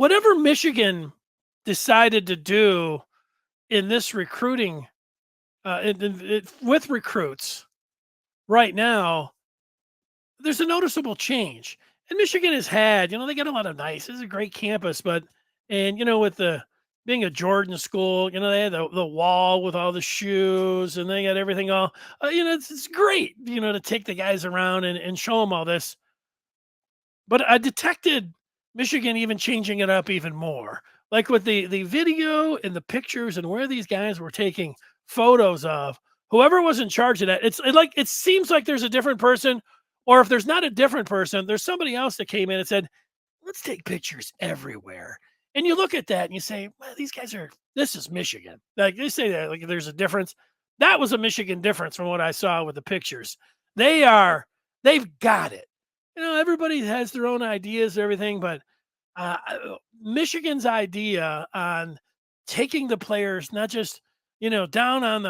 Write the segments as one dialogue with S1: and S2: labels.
S1: whatever Michigan decided to do in this recruiting, with recruits right now, there's a noticeable change. And Michigan has had, they got a lot of nice. This is a great campus, but with the being a Jordan school, they had the wall with all the shoes, and they got everything all. It's great, to take the guys around and show them all this. But I detected Michigan even changing it up even more, like with the video and the pictures and where these guys were taking photos of. Whoever was in charge of that, it seems like there's a different person, or if there's not a different person, there's somebody else that came in and said, "Let's take pictures everywhere." And you look at that and you say, "Well, these guys are. This is Michigan." Like they say that, like there's a difference. That was a Michigan difference from what I saw with the pictures. They are. They've got it. Everybody has their own ideas, and everything, but Michigan's idea on taking the players, not just down on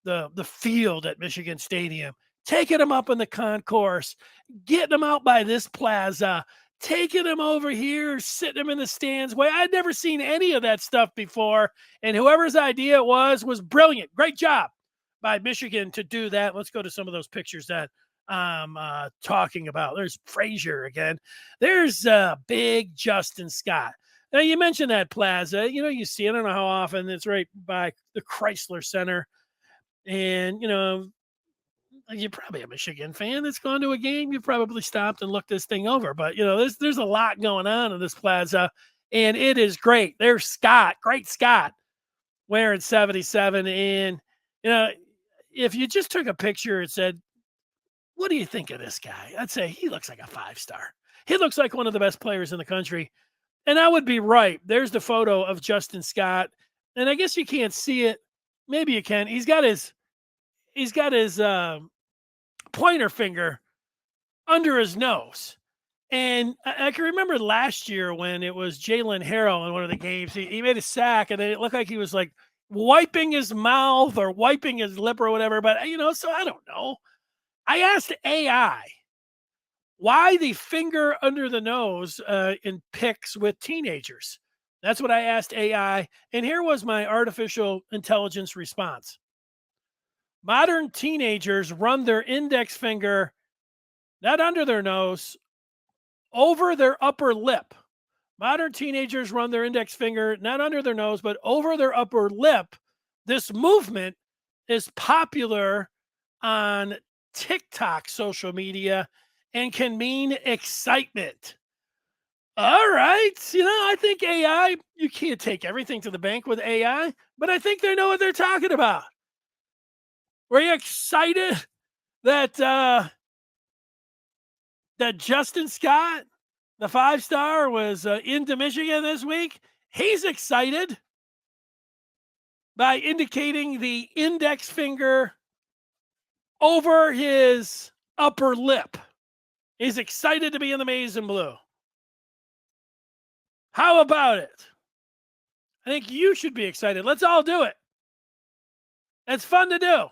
S1: the field at Michigan Stadium, taking them up in the concourse, getting them out by this plaza, taking them over here, sitting them in the stands. Way I'd never seen any of that stuff before, and whoever's idea it was brilliant. Great job by Michigan to do that. Let's go to some of those pictures that I'm talking about. There's Frazier again. There's big Justin Scott. Now you mentioned that plaza. You see, I don't know how often, it's right by the Chrysler Center. And you're probably a Michigan fan that's gone to a game. You've probably stopped and looked this thing over. But there's a lot going on in this plaza, and it is great. There's Scott, great Scott, wearing 77. And if you just took a picture and said, "What do you think of this guy?" I'd say he looks like a 5-star. He looks like one of the best players in the country. And I would be right. There's the photo of Justin Scott. And I guess you can't see it. Maybe you can. He's got his pointer finger under his nose. And I can remember last year when it was Jalen Harrell in one of the games. He made a sack, and it looked like he was like wiping his mouth or wiping his lip or whatever. But, so I don't know. I asked AI why the finger under the nose in pics with teenagers. That's what I asked AI. And here was my artificial intelligence response. Modern teenagers run their index finger not under their nose, over their upper lip. Modern teenagers run their index finger not under their nose, but over their upper lip. This movement is popular on TikTok social media and can mean excitement. All right. I think AI, you can't take everything to the bank with AI, but I think they know what they're talking about. Were you excited that that Justin Scott, the 5-star, was into Michigan this week? He's excited by indicating the index finger over his upper lip. He's excited to be in the maize and blue. How about it? I think you should be excited. Let's all do it. It's fun to do.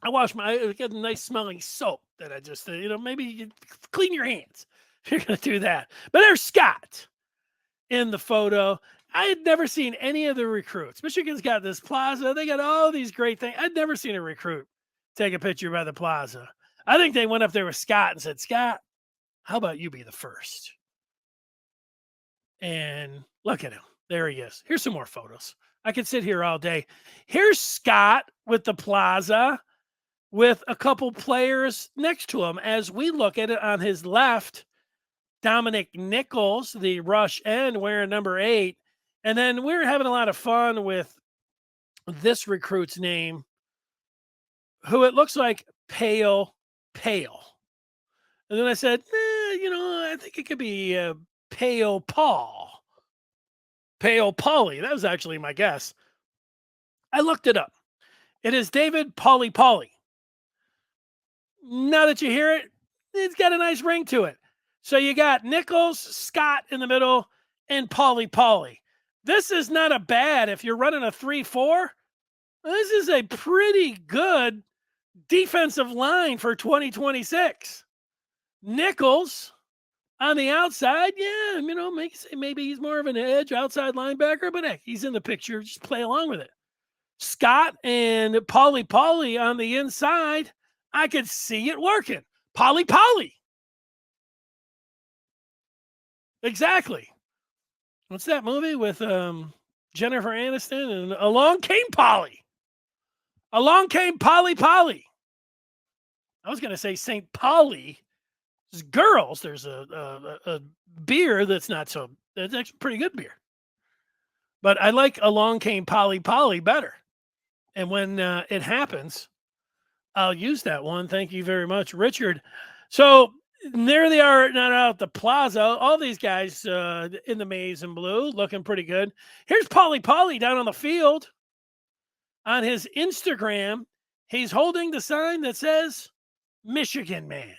S1: I got a nice smelling soap that I just, maybe you clean your hands if you're going to do that. But there's Scott in the photo. I had never seen any of the recruits. Michigan's got this plaza. They got all these great things. I'd never seen a recruit take a picture by the plaza. I think they went up there with Scott and said, "Scott, how about you be the first?" And look at him. There he is. Here's some more photos. I could sit here all day. Here's Scott with the plaza with a couple players next to him. As we look at it on his left, Dominic Nichols, the rush end, wearing number 8. And then we were having a lot of fun with this recruit's name, who it looks like Pale. And then I said, I think it could be Pale Paul. Pale Pauly. That was actually my guess. I looked it up. It is David Pauly. Now that you hear it, it's got a nice ring to it. So you got Nichols, Scott in the middle, and Pauly. This is not a bad, if you're running a 3-4, this is a pretty good defensive line for 2026. Nichols, On the outside, yeah, maybe he's more of an edge outside linebacker, but heck, he's in the picture. Just play along with it. Scott and Polly on the inside, I could see it working. Polly. Exactly. What's that movie with Jennifer Aniston and along came Polly. Along came Polly. I was going to say St. Polly. Girls, there's a beer that's not so, that's actually pretty good beer. But I like Along Came Polly better. And when it happens, I'll use that one. Thank you very much, Richard. So there they are, not out at the plaza. All these guys in the maize and blue looking pretty good. Here's Polly down on the field. On his Instagram, he's holding the sign that says Michigan Man.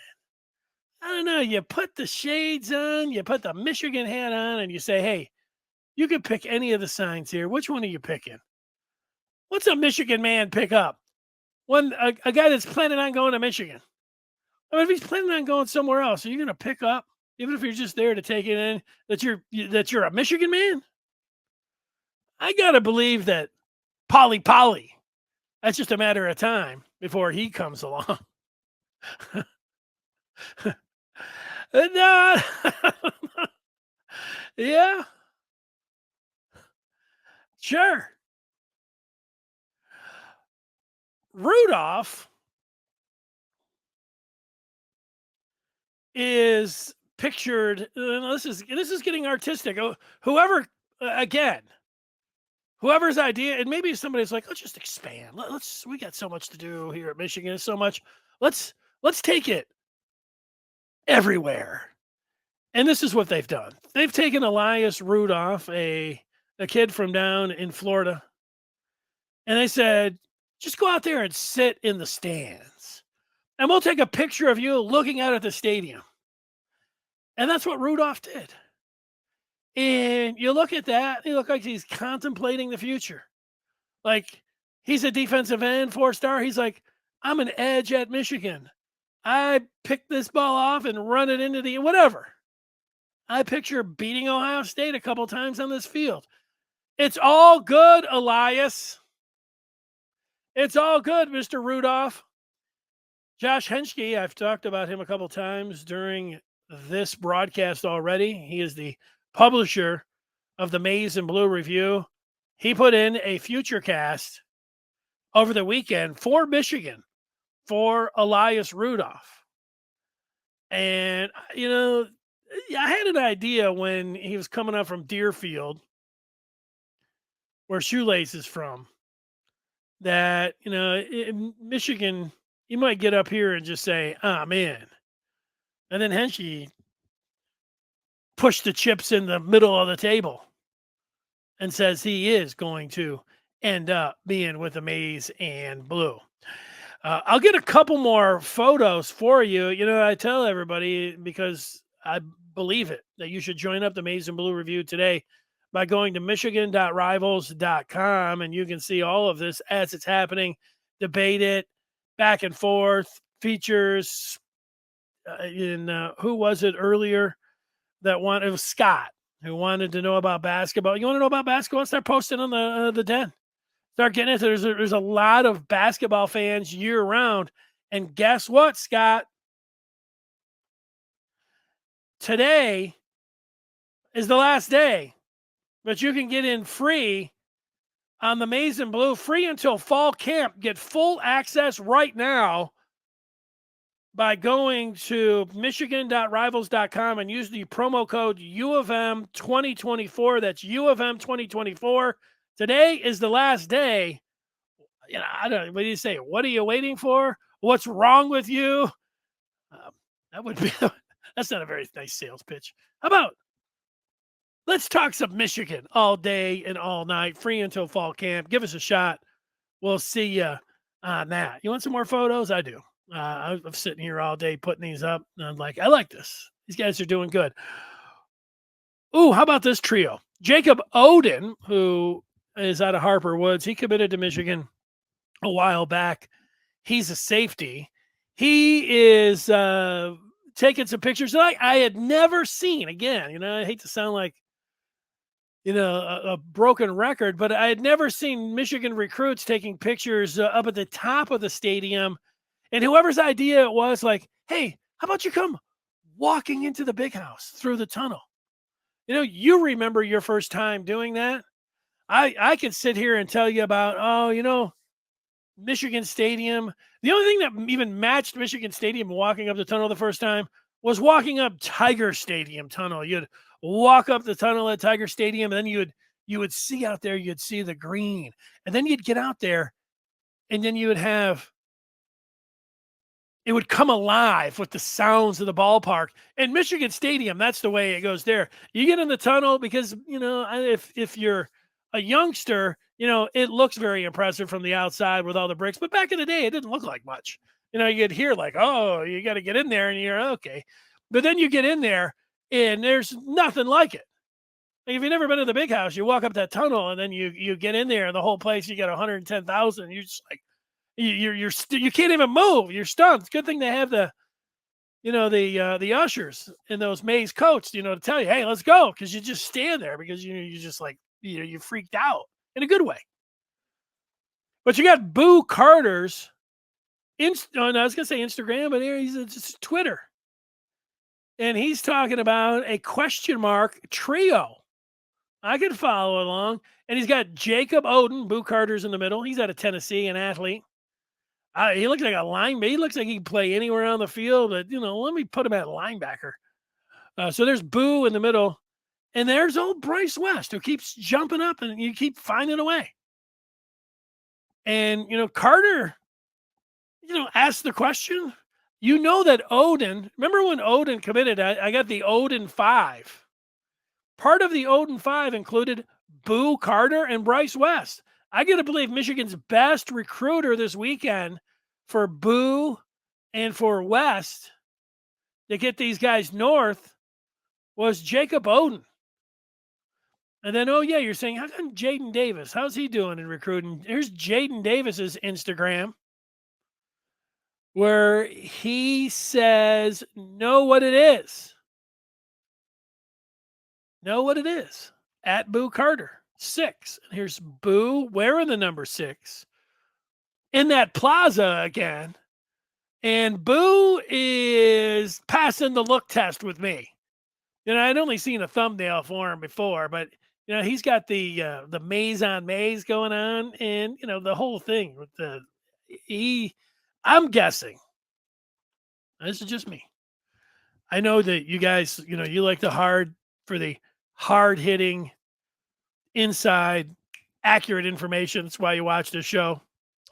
S1: I don't know. You put the shades on, you put the Michigan hat on, and you say, hey, you can pick any of the signs here. Which one are you picking? What's a Michigan Man pick up? One a guy that's planning on going to Michigan. I mean, if he's planning on going somewhere else, are you going to pick up, even if you're just there to take it in, that you're a Michigan man? I gotta believe that Polly, that's just a matter of time before he comes along. No, yeah, sure. Rudolph is pictured. This is getting artistic. Again, whoever's idea, and maybe somebody's like, let's just expand. We got so much to do here at Michigan. So much. Let's take it everywhere. And this is what they've done. They've taken Elias Rudolph, a kid from down in Florida, and they said, just go out there and sit in the stands. And we'll take a picture of you looking out at the stadium. And that's what Rudolph did. And you look at that, he looked like he's contemplating the future. Like, he's a defensive end, 4-star. He's like, I'm an edge at Michigan. I pick this ball off and run it into the whatever. I picture beating Ohio State a couple times on this field. It's all good, Elias. It's all good, Mr. Rudolph. Josh Henschke, I've talked about him a couple times during this broadcast already. He is the publisher of the Maize and Blue Review. He put in a future cast over the weekend for Michigan for Elias Rudolph. And, I had an idea when he was coming up from Deerfield, where Shoelace is from, that, in Michigan, you might get up here and just say, I'm in. And then Henschke pushed the chips in the middle of the table and says he is going to end up being with the Maize and Blue. I'll get a couple more photos for you. I tell everybody, because I believe it, that you should join up the Maize and Blue Review today by going to michigan.rivals.com, and you can see all of this as it's happening, debate it, back and forth, features. Who was it earlier that wanted? It was Scott, who wanted to know about basketball. You want to know about basketball? Start posting on the den. Start getting into it. There's a lot of basketball fans year round. And guess what, Scott? Today is the last day, but you can get in free on the Maize and Blue, free until fall camp. Get full access right now by going to michigan.rivals.com and use the promo code UofM 2024. That's UofM 2024. Today is the last day. I don't know. What do you say? What are you waiting for? What's wrong with you? That would be, that's not a very nice sales pitch. How about, let's talk some Michigan all day and all night, free until fall camp. Give us a shot. We'll see you on that. You want some more photos? I do. I'm sitting here all day putting these up, and I'm like, I like this. These guys are doing good. Ooh, how about this trio? Jacob Oden, who is out of Harper Woods. He committed to Michigan a while back. He's a safety. He is taking some pictures. And I had never seen, again, I hate to sound like, a broken record, but I had never seen Michigan recruits taking pictures up at the top of the stadium. And whoever's idea it was, like, hey, how about you come walking into the big house through the tunnel? You remember your first time doing that. I could sit here and tell you about, Michigan Stadium. The only thing that even matched Michigan Stadium walking up the tunnel the first time was walking up Tiger Stadium tunnel. You'd walk up the tunnel at Tiger Stadium, and then you would see out there, you'd see the green. And then you'd get out there, and then you would have it would come alive with the sounds of the ballpark. And Michigan Stadium, that's the way it goes there. You get in the tunnel because, if you're a youngster, it looks very impressive from the outside with all the bricks. But back in the day, it didn't look like much. You'd hear like, oh, you got to get in there, and you're okay. But then you get in there, and there's nothing like it. Like, if you've never been to the big house, you walk up that tunnel, and then you get in there, and the whole place, you got 110,000. You're just like, you can't even move. You're stunned. It's a good thing they have the ushers in those maize coats, to tell you, hey, let's go, because you just stand there because you just like you freaked out in a good way. But you got Boo Carter's I was gonna say Instagram, but here it's Twitter, and he's talking about a question mark trio. I can follow along, and he's got Jacob Oden. Boo Carter's in the middle. He's out of Tennessee, an athlete. He looks like a linebacker. He looks like he can play anywhere on the field, but, let me put him at linebacker. So there's Boo in the middle, and there's old Bryce West, who keeps jumping up, and you keep finding a way. And, Carter, asked the question. That Oden, remember when Oden committed, I got the Oden 5. Part of the Oden 5 included Boo Carter and Bryce West. I got to believe Michigan's best recruiter this weekend for Boo and for West to get these guys north was Jacob Oden. And then, you're saying, how come Jaden Davis? How's he doing in recruiting? Here's Jaden Davis's Instagram, where he says, know what it is. Know what it is. At Boo Carter. 6. And here's Boo wearing the number 6 in that plaza again. And Boo is passing the look test with me. I'd only seen a thumbnail for him before, but he's got the maze on maze going on, and the whole thing with I'm guessing. This is just me. I know that you guys, you like the hard hitting, inside, accurate information. That's why you watch this show.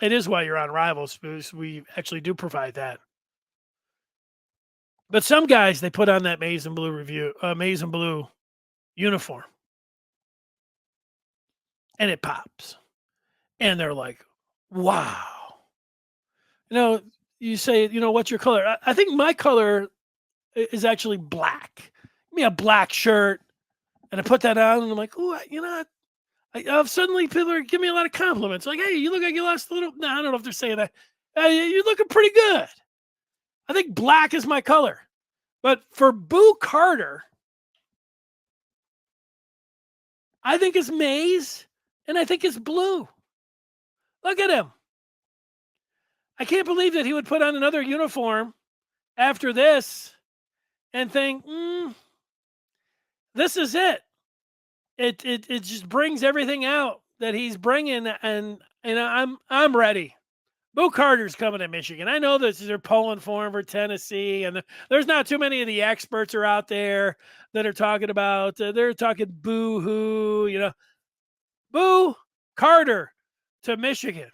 S1: It is why you're on Rivals, because we actually do provide that. But some guys, they put on that maize and blue uniform, and it pops, and they're like, wow. You say, what's your color? I think my color is actually black. Give me a black shirt, and I put that on, and I'm like, oh, suddenly people are giving me a lot of compliments. Like, hey, you look like you lost a little. No, I don't know if they're saying that. You're looking pretty good. I think black is my color. But for Boo Carter, I think it's maize, and I think it's blue. Look at him. I can't believe that he would put on another uniform after this and think, this is it. It just brings everything out that he's bringing, and I'm ready. Boo Carter's coming to Michigan. I know that they're pulling for him for Tennessee, and there's not too many of the experts are out there that are talking about. They're talking boo-hoo, Boo Carter to Michigan,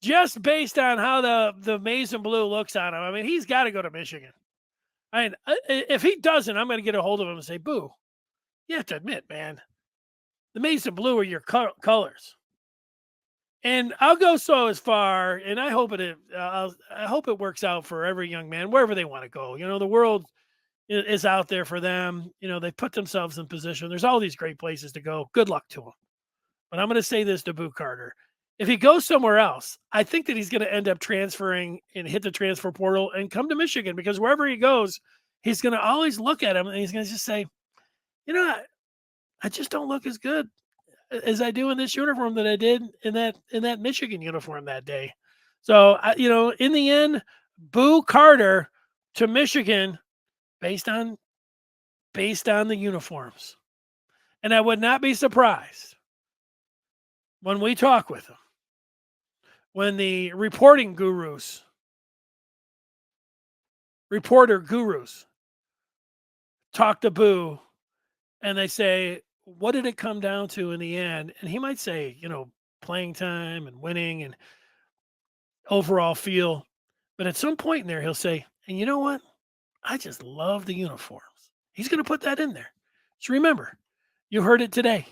S1: just based on how the maize and blue looks on him. I mean, he's got to go to Michigan. I mean, if he doesn't, I'm going to get a hold of him and say, Boo, you have to admit, man, the maize and blue are your colors. And I'll go so as far, and I hope it works out for every young man, wherever they want to go. The world is out there for them. They put themselves in position. There's all these great places to go. Good luck to them. But I'm going to say this to Boo Carter. If he goes somewhere else, I think that he's going to end up transferring and hit the transfer portal and come to Michigan because wherever he goes, he's going to always look at him and he's going to just say, you know, I just don't look as good as I do in this uniform that I did in that Michigan uniform that day. So in the end, boo Carter to Michigan based on the uniforms. And I would not be surprised when we talk with him, when the reporter gurus talk to Boo and they say, what did it come down to in the end? And he might say, playing time and winning and overall feel. But at some point in there, he'll say, and you know what? I just love the uniforms. He's going to put that in there. So remember, you heard it today.